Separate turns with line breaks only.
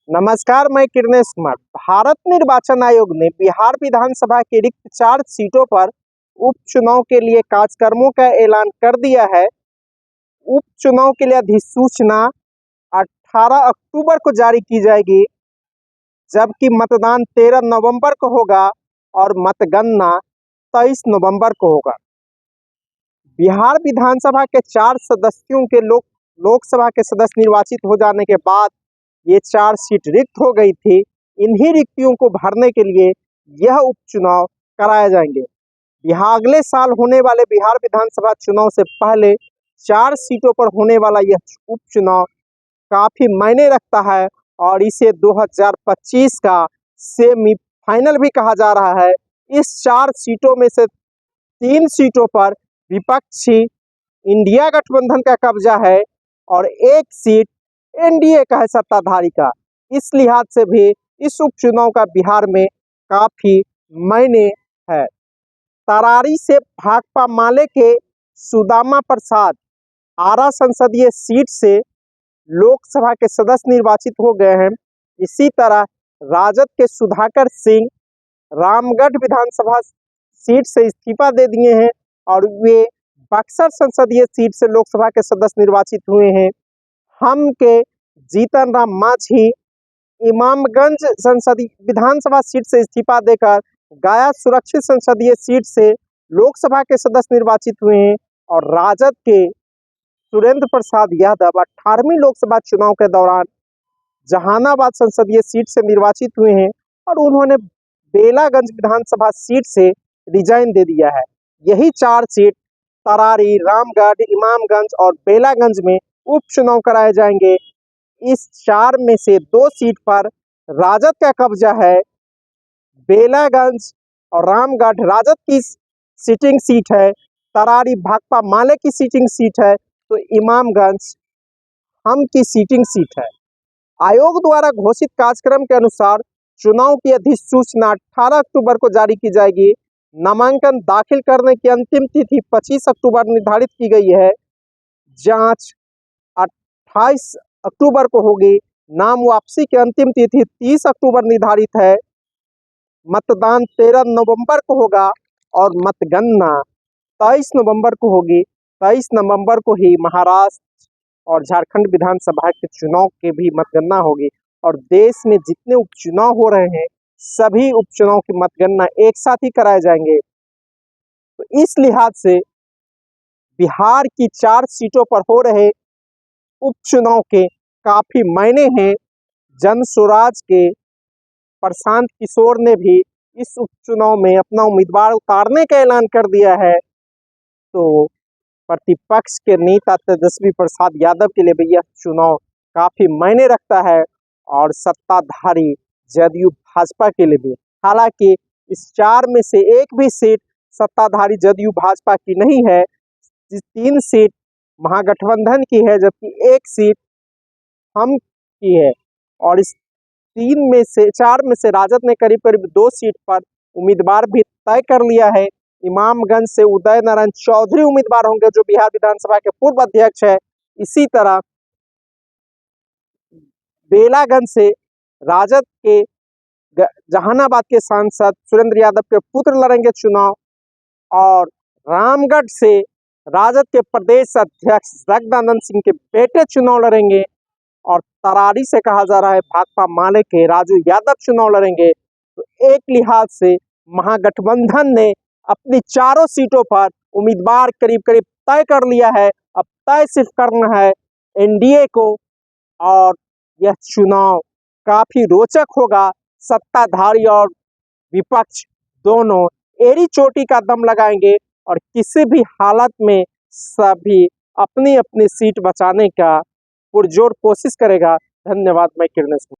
नमस्कार, मैं किरणेश कुमार। भारत निर्वाचन आयोग ने बिहार विधानसभा की रिक्त 4 सीटों पर उपचुनाव के लिए कार्यक्रमों का ऐलान कर दिया है। उपचुनाव के लिए अधिसूचना 18 अक्टूबर को जारी की जाएगी, जबकि मतदान 13 नवंबर को होगा और मतगणना 23 नवंबर को होगा। बिहार विधानसभा के 4 सदस्यों के लोकसभा के सदस्य निर्वाचित हो जाने के बाद ये 4 सीट रिक्त हो गई थी। इन्हीं रिक्तियों को भरने के लिए यह उपचुनाव कराए जाएंगे। अगले साल होने वाले बिहार विधानसभा चुनाव से पहले 4 सीटों पर होने वाला यह उपचुनाव काफी मायने रखता है और इसे 2025 का सेमीफाइनल भी कहा जा रहा है। इस 4 सीटों में से 3 सीटों पर विपक्षी इंडिया गठबंधन का कब्जा है और 1 सीट एनडीए का है, सत्ताधारी का। इस लिहाज से भी इस उपचुनाव का बिहार में काफी मायने है। तरारी से भाकपा माले के सुदामा प्रसाद आरा संसदीय सीट से लोकसभा के सदस्य निर्वाचित हो गए हैं। इसी तरह राजद के सुधाकर सिंह रामगढ़ विधानसभा सीट से इस्तीफा दे दिए हैं और वे बक्सर संसदीय सीट से लोकसभा के सदस्य निर्वाचित हुए हैं। हम के जीतन राम मांझी इमामगंज संसदीय विधानसभा सीट से इस्तीफा देकर गया सुरक्षित संसदीय सीट से लोकसभा के सदस्य निर्वाचित हुए हैं और राजद के सुरेंद्र प्रसाद यादव 18वीं लोकसभा चुनाव के दौरान जहानाबाद संसदीय सीट से निर्वाचित हुए हैं और उन्होंने बेलागंज विधानसभा सीट से रिजाइन दे दिया है। यही 4 सीट तरारी, रामगढ़, इमामगंज और बेलागंज में उपचुनाव कराए जाएंगे। इस 4 में से 2 सीट पर राजद का कब्जा है। बेलागंज और रामगढ़ राजद की सिटिंग सीट है, तरारी भाकपा माले की सिटिंग सीट है, तो इमामगंज हम की सिटिंग सीट है। आयोग द्वारा घोषित कार्यक्रम के अनुसार चुनाव की अधिसूचना 18 अक्टूबर को जारी की जाएगी। नामांकन दाखिल करने की अंतिम तिथि 25 अक्टूबर निर्धारित की गई है। जांच 28 अक्टूबर को होगी। नाम वापसी की अंतिम तिथि 30 अक्टूबर निर्धारित है। मतदान 13 नवंबर को होगा और मतगणना 23 नवंबर को होगी। 23 नवंबर को ही महाराष्ट्र और झारखंड विधानसभा के चुनाव की भी मतगणना होगी और देश में जितने उपचुनाव हो रहे हैं सभी उपचुनाव की मतगणना एक साथ ही कराए जाएंगे। तो इस लिहाज से बिहार की 4 सीटों पर हो रहे उपचुनाव के काफी मायने हैं। जन स्वराज के प्रशांत किशोर ने भी इस उपचुनाव में अपना उम्मीदवार उतारने का ऐलान कर दिया है। तो प्रतिपक्ष के नेता तेजस्वी प्रसाद यादव के लिए भी यह चुनाव काफी मायने रखता है और सत्ताधारी जदयू भाजपा के लिए भी। हालांकि इस 4 में से एक भी सीट सत्ताधारी जदयू भाजपा की नहीं है। 3 सीट महागठबंधन की है, जबकि 1 सीट हम की है और इस 4 में से राजद ने करीब करीब 2 सीट पर उम्मीदवार भी तय कर लिया है। इमामगंज से उदय नारायण चौधरी उम्मीदवार होंगे, जो बिहार विधानसभा के पूर्व अध्यक्ष है। इसी तरह बेलागंज से राजद के जहानाबाद के सांसद सुरेंद्र यादव के पुत्र लड़ेंगे चुनाव और रामगढ़ से राजद के प्रदेश अध्यक्ष जगदानंद सिंह के बेटे चुनाव लड़ेंगे और तरारी से कहा जा रहा है भाकपा माले के राजू यादव चुनाव लड़ेंगे। तो एक लिहाज से महागठबंधन ने अपनी 4 सीटों पर उम्मीदवार करीब करीब तय कर लिया है। अब तय सिर्फ करना है एनडीए को और यह चुनाव काफी रोचक होगा। सत्ताधारी और विपक्ष दोनों एड़ी चोटी का दम लगाएंगे और किसी भी हालत में सभी अपनी अपनी सीट बचाने का पुरजोर कोशिश करेगा। धन्यवाद। मैं किरणेश।